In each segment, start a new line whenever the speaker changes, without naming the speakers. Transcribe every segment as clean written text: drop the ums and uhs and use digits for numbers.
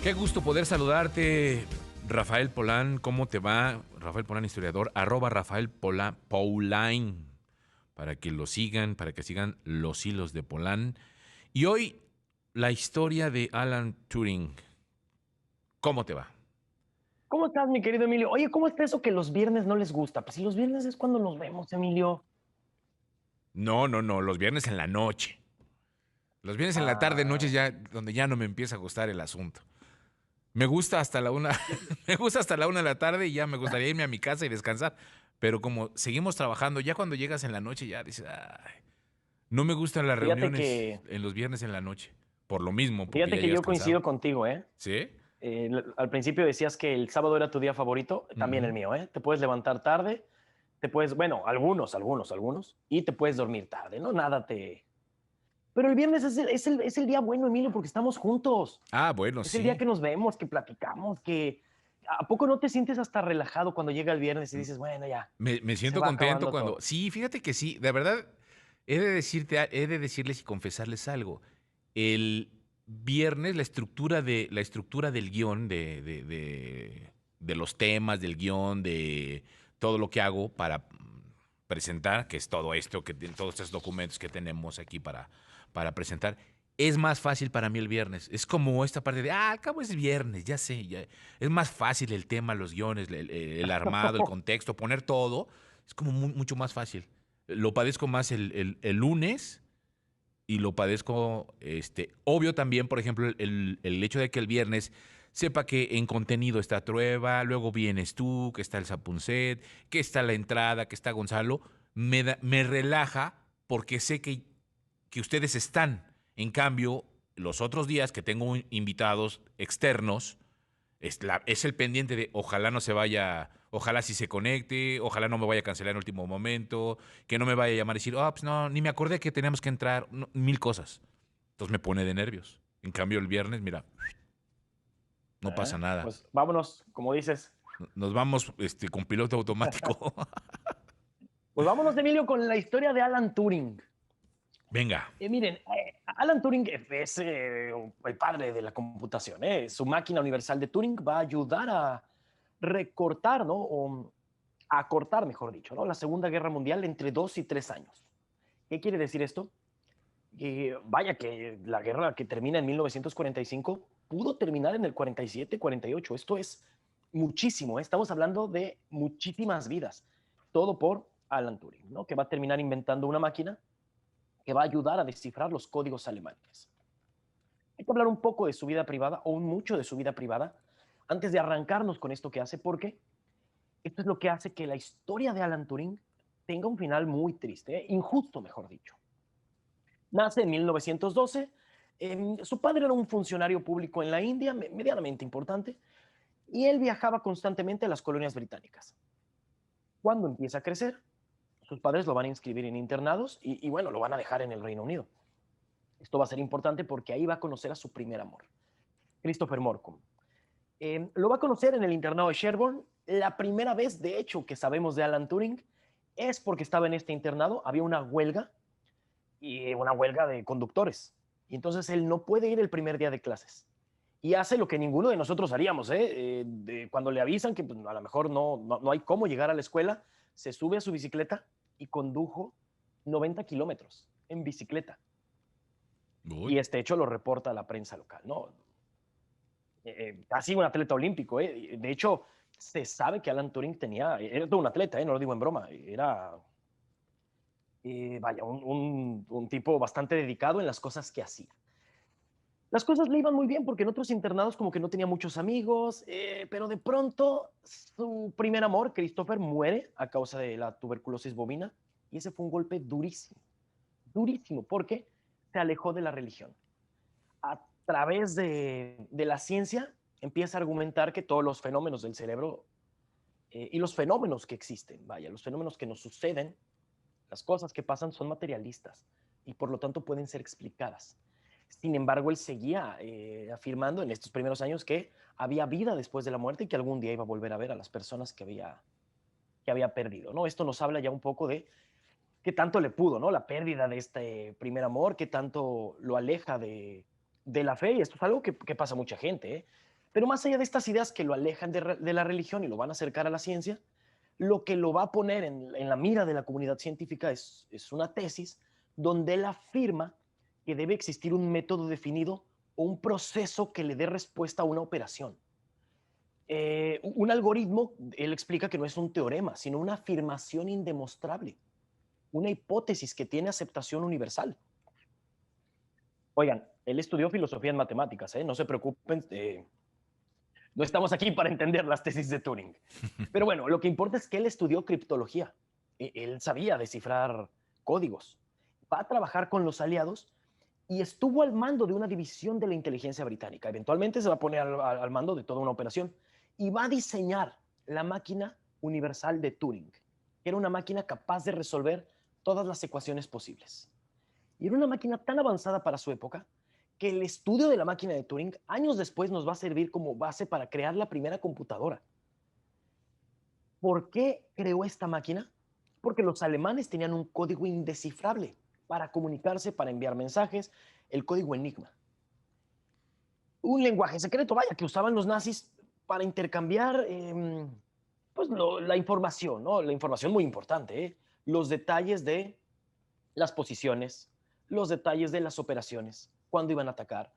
Qué gusto poder saludarte, Rafael Polán. ¿Cómo te va? Rafael Polán, historiador, arroba Rafael Paulain, para que lo sigan, para que sigan los hilos de Polán. Y hoy, la historia de Alan Turing. ¿Cómo te va?
¿Cómo estás, mi querido Emilio? Oye, ¿cómo está eso que los viernes no les gusta? Pues si los viernes es cuando nos vemos, Emilio.
No, no, no, los viernes en la noche. Los viernes en la tarde, noches
Ah,
ya, donde ya no me empieza a gustar el asunto. Me gusta hasta la una, me gusta hasta la una de la tarde y ya me gustaría irme a mi casa y descansar. Pero como seguimos trabajando, ya cuando llegas en la noche ya dices, ay, no me gustan las
fíjate
reuniones
que,
en los viernes en la noche. Por lo mismo, porque
fíjate
ya
que
llegas
yo
cansado.
coincido contigo, ¿eh?
¿Sí?
Al principio decías que el sábado era tu día favorito, también el
Ujú.
mío, ¿eh? Te puedes levantar tarde, te puedes, bueno, algunos, y te puedes dormir tarde, ¿no? Nada te... Pero el viernes es el día bueno, Emilio, porque estamos juntos.
Ah, bueno,
Es el día
sí.
que nos vemos, que platicamos, que... ¿A poco no te sientes hasta relajado cuando llega el viernes y
M-
dices, bueno, ya,
me
se
siento
va
contento
acabando
cuando.
todo?
Sí, fíjate que sí. De verdad, he de decirles y confesarles algo. El viernes, la estructura del guión, de los temas, del guión, de todo lo que hago para presentar, que es todo esto, todos estos documentos que tenemos aquí para presentar, es más fácil para mí el viernes. Es como esta parte de, al cabo es viernes, ya sé, ya. Es más fácil el tema, los guiones, el armado, el contexto, poner todo. Es como mucho más fácil. Lo padezco más el lunes y lo padezco, obvio también, por ejemplo, el hecho de que el viernes sepa que en contenido está Trueba, luego vienes tú, que está el Sapunset, que está la entrada, que está Gonzalo, me relaja porque sé que ustedes están. En cambio, los otros días que tengo invitados externos, es el pendiente de ojalá no se vaya, ojalá sí se conecte, ojalá no me vaya a cancelar en último momento, que no me vaya a llamar y decir, oh, pues no, ni me acordé que teníamos que entrar, mil cosas. Entonces me pone de nervios. En cambio, el viernes, mira, no pasa nada.
Pues vámonos, como dices.
Nos vamos con piloto automático.
Pues vámonos, Emilio, con la historia de Alan Turing.
Venga.
Miren, Alan Turing es el padre de la computación. Su máquina universal de Turing va a ayudar a recortar, ¿no? O a acortar, mejor dicho, ¿no? La Segunda Guerra Mundial entre 2 y 3 años. ¿Qué quiere decir esto? Vaya que la guerra que termina en 1945 pudo terminar en el 47, 48. Esto es muchísimo, ¿eh? Estamos hablando de muchísimas vidas. Todo por Alan Turing, ¿no? Que va a terminar inventando una máquina que va a ayudar a descifrar los códigos alemanes. Hay que hablar un poco de su vida privada o un mucho de su vida privada antes de arrancarnos con esto que hace, porque esto es lo que hace que la historia de Alan Turing tenga un final muy triste, injusto, mejor dicho. Nace en 1912. Su padre era un funcionario público en la India, medianamente importante, y él viajaba constantemente a las colonias británicas. Cuando empieza a crecer, sus padres lo van a inscribir en internados y bueno, lo van a dejar en el Reino Unido. Esto va a ser importante porque ahí va a conocer a su primer amor, Christopher Morcom. Lo va a conocer en el internado de Sherborne. La primera vez, de hecho, que sabemos de Alan Turing es porque estaba en este internado, había una huelga y una huelga de conductores. Y entonces él no puede ir el primer día de clases. Y hace lo que ninguno de nosotros haríamos, ¿eh? Cuando le avisan que pues, a lo mejor no hay cómo llegar a la escuela, se sube a su bicicleta y condujo 90 kilómetros en bicicleta.
Uy.
Y este hecho lo reporta a la prensa local, ¿no? Casi un atleta olímpico, ¿eh? De hecho, se sabe que Alan Turing era todo un atleta, ¿eh? No lo digo en broma, era, vaya, un tipo bastante dedicado en las cosas que hacía. Las cosas le iban muy bien porque en otros internados como que no tenía muchos amigos, pero de pronto su primer amor, Christopher, muere a causa de la tuberculosis bovina y ese fue un golpe durísimo, durísimo, porque se alejó de la religión. A través de la ciencia empieza a argumentar que todos los fenómenos del cerebro y los fenómenos que existen, vaya, los fenómenos que nos suceden, las cosas que pasan son materialistas y por lo tanto pueden ser explicadas. Sin embargo, él seguía afirmando en estos primeros años que había vida después de la muerte y que algún día iba a volver a ver a las personas que había perdido, ¿no? Esto nos habla ya un poco de qué tanto le pudo, ¿no? La pérdida de este primer amor, qué tanto lo aleja de la fe, y esto es algo que pasa a mucha gente, ¿eh? Pero más allá de estas ideas que lo alejan de la religión y lo van a acercar a la ciencia, lo que lo va a poner en la mira de la comunidad científica es una tesis donde él afirma que debe existir un método definido o un proceso que le dé respuesta a una operación. Un algoritmo, él explica que no es un teorema, sino una afirmación indemostrable, una hipótesis que tiene aceptación universal. Oigan, él estudió filosofía en matemáticas, ¿eh? No se preocupen, no estamos aquí para entender las tesis de Turing. Pero bueno, lo que importa es que él estudió criptología. Él sabía descifrar códigos. Va a trabajar con los aliados y estuvo al mando de una división de la inteligencia británica. Eventualmente se va a poner al mando de toda una operación y va a diseñar la máquina universal de Turing, que era una máquina capaz de resolver todas las ecuaciones posibles. Y era una máquina tan avanzada para su época que el estudio de la máquina de Turing años después nos va a servir como base para crear la primera computadora. ¿Por qué creó esta máquina? Porque los alemanes tenían un código indescifrable para comunicarse, para enviar mensajes, el código Enigma. Un lenguaje secreto, vaya, que usaban los nazis para intercambiar pues la información, ¿no? La información muy importante, ¿eh? Los detalles de las posiciones, los detalles de las operaciones, cuándo iban a atacar,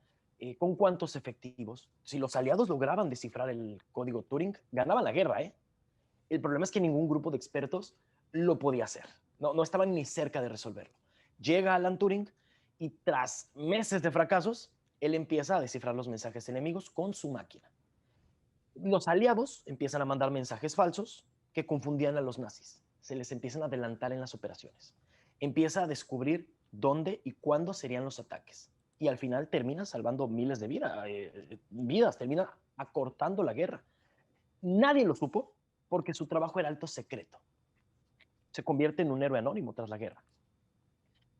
con cuántos efectivos. Si los aliados lograban descifrar el código Turing, ganaban la guerra, ¿eh? El problema es que ningún grupo de expertos lo podía hacer. No estaban ni cerca de resolverlo. Llega Alan Turing y tras meses de fracasos, él empieza a descifrar los mensajes enemigos con su máquina. Los aliados empiezan a mandar mensajes falsos que confundían a los nazis. Se les empiezan a adelantar en las operaciones. Empieza a descubrir dónde y cuándo serían los ataques. Y al final termina salvando miles de vidas, termina acortando la guerra. Nadie lo supo porque su trabajo era alto secreto. Se convierte en un héroe anónimo tras la guerra.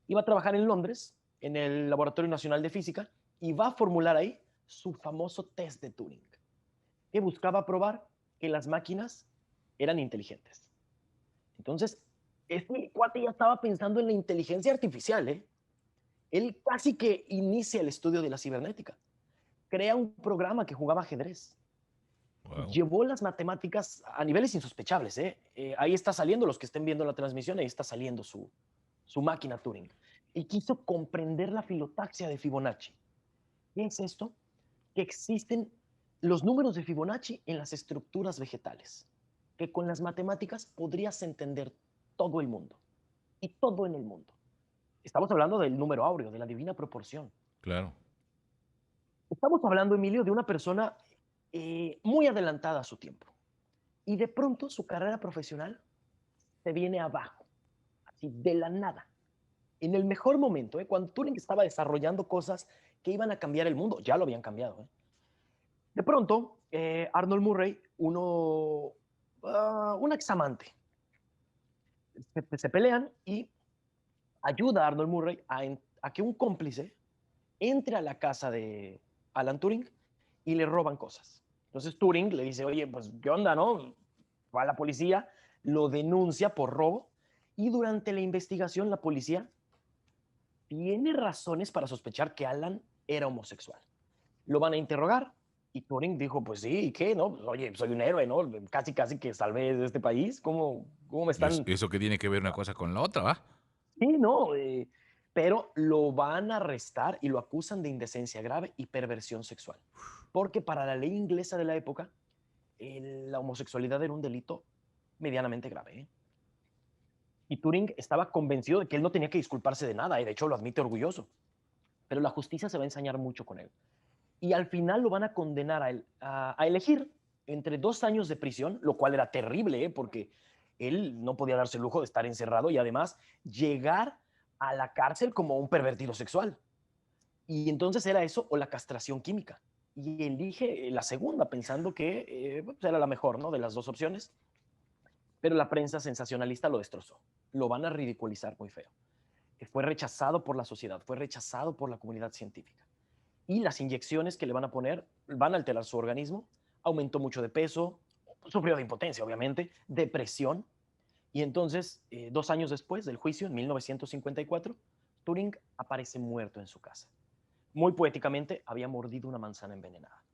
Iba a trabajar en Londres, en el Laboratorio Nacional de Física, y va a formular ahí su famoso test de Turing, que buscaba probar que las máquinas eran inteligentes. Entonces, este cuate ya estaba pensando en la inteligencia artificial, ¿eh? Él casi que inicia el estudio de la cibernética. Crea un programa que jugaba ajedrez.
Wow.
Llevó las matemáticas a niveles insospechables, ¿eh? Ahí está saliendo, los que estén viendo la transmisión, ahí está saliendo su máquina Turing. Y quiso comprender la filotaxia de Fibonacci. ¿Qué es esto? Que existen los números de Fibonacci en las estructuras vegetales, que con las matemáticas podrías entender todo el mundo y todo en el mundo. Estamos hablando del número áureo, de la divina proporción.
Claro.
Estamos hablando, Emilio, de una persona muy adelantada a su tiempo. Y de pronto su carrera profesional se viene abajo, así de la nada. En el mejor momento, cuando Turing estaba desarrollando cosas que iban a cambiar el mundo, ya lo habían cambiado. De pronto, Arnold Murray, un examante, se pelean y ayuda a Arnold Murray a que un cómplice entre a la casa de Alan Turing y le roban cosas. Entonces Turing le dice, oye, pues, ¿qué onda, no? Va a la policía, lo denuncia por robo y durante la investigación la policía tiene razones para sospechar que Alan era homosexual. Lo van a interrogar y Turing dijo, pues sí, ¿y qué? No, pues, oye, soy un héroe, ¿no? Casi, casi que salvé de este país. ¿Cómo me
¿Y
están?
eso qué tiene que ver una cosa con la otra, va?
Sí, no. Pero lo van a arrestar y lo acusan de indecencia grave y perversión sexual. Porque para la ley inglesa de la época, la homosexualidad era un delito medianamente grave, ¿eh? Y Turing estaba convencido de que él no tenía que disculparse de nada, y de hecho lo admite orgulloso. Pero la justicia se va a ensañar mucho con él. Y al final lo van a condenar a elegir entre 2 años de prisión, lo cual era terrible, ¿eh? Porque él no podía darse el lujo de estar encerrado y además llegar a la cárcel como un pervertido sexual. Y entonces era eso o la castración química. Y elige la segunda, pensando que pues era la mejor, ¿no? De las dos opciones. Pero la prensa sensacionalista lo destrozó. Lo van a ridiculizar muy feo. Fue rechazado por la sociedad, fue rechazado por la comunidad científica. Y las inyecciones que le van a poner van a alterar su organismo. Aumentó mucho de peso, sufrió de impotencia, obviamente, depresión. Y entonces, 2 años después del juicio, en 1954, Turing aparece muerto en su casa. Muy poéticamente, había mordido una manzana envenenada.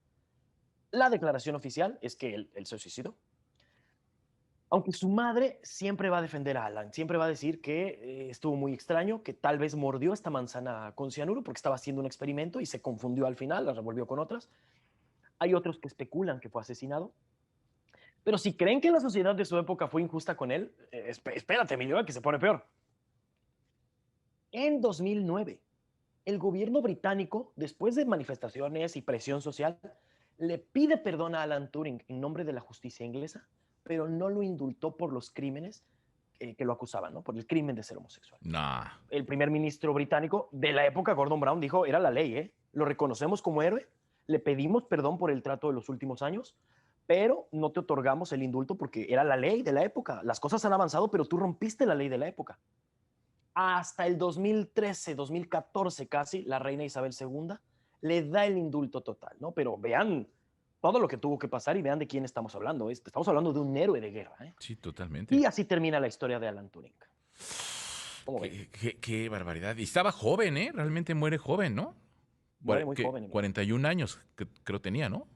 La declaración oficial es que él se suicidó. Aunque su madre siempre va a defender a Alan, siempre va a decir que estuvo muy extraño, que tal vez mordió esta manzana con cianuro porque estaba haciendo un experimento y se confundió al final, la revolvió con otras. Hay otros que especulan que fue asesinado. Pero si creen que la sociedad de su época fue injusta con él, espérate, Emilio, que se pone peor. En 2009, el gobierno británico, después de manifestaciones y presión social, le pide perdón a Alan Turing en nombre de la justicia inglesa, pero no lo indultó por los crímenes que lo acusaban, ¿no? Por el crimen de ser homosexual.
Nah.
El primer ministro británico de la época, Gordon Brown, dijo, era la ley, ¿eh? Lo reconocemos como héroe, le pedimos perdón por el trato de los últimos años, pero no te otorgamos el indulto porque era la ley de la época. Las cosas han avanzado, pero tú rompiste la ley de la época. Hasta el 2013, 2014 casi, la reina Isabel II le da el indulto total, ¿no? Pero vean todo lo que tuvo que pasar y vean de quién estamos hablando. Estamos hablando de un héroe de guerra, ¿eh?
Sí, totalmente.
Y así termina la historia de Alan Turing.
Qué barbaridad. Y estaba joven, ¿eh? Realmente muere joven, ¿no?
Muere muy joven.
41 años, creo tenía, ¿no?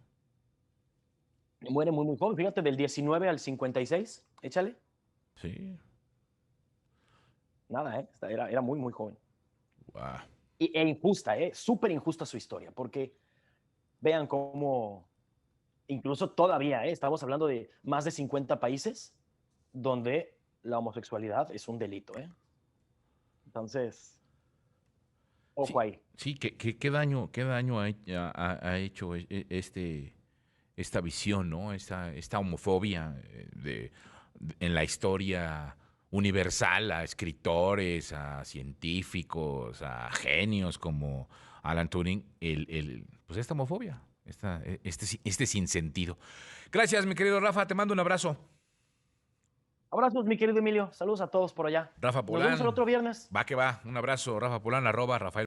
Muere muy, muy joven. Fíjate, del 19 al 56, échale.
Sí.
Nada, ¿eh? Era muy, muy joven.
Wow.
E injusta, ¿eh? Súper injusta su historia, porque vean cómo, incluso todavía, ¿eh? Estamos hablando de más de 50 países donde la homosexualidad es un delito, ¿eh? Entonces, ojo
Sí,
ahí.
sí, qué daño ha hecho esta visión, ¿no? Esta homofobia en la historia universal a escritores, a científicos, a genios como Alan Turing, pues esta homofobia, este sinsentido. Gracias, mi querido Rafa, te mando un abrazo.
Abrazos, mi querido Emilio. Saludos a todos por allá.
Rafa
Nos vemos el
Polán,
otro viernes.
va que va, un abrazo, Rafa Polán, @Rafael